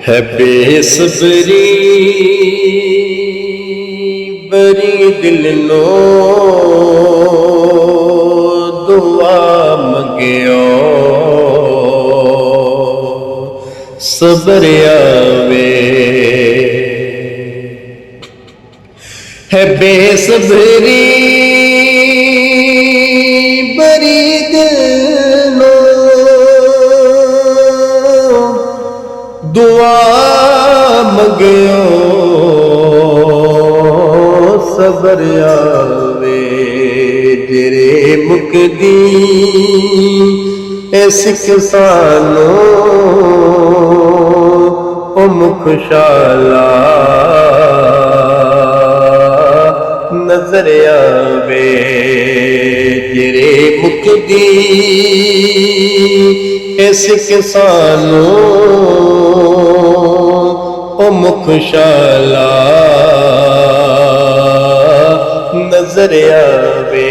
है बेसब्री बरी दिल नो दुआ मंगियो सबर आवे है बेसब्री बरी दिल नो दुआ मंगियो सबर आवे तेरे मुकदी इस किसानो ओ मुखशाला नजर आवे तेरे मुकदी इस किसानो ओ मुखशाला नजर आवे।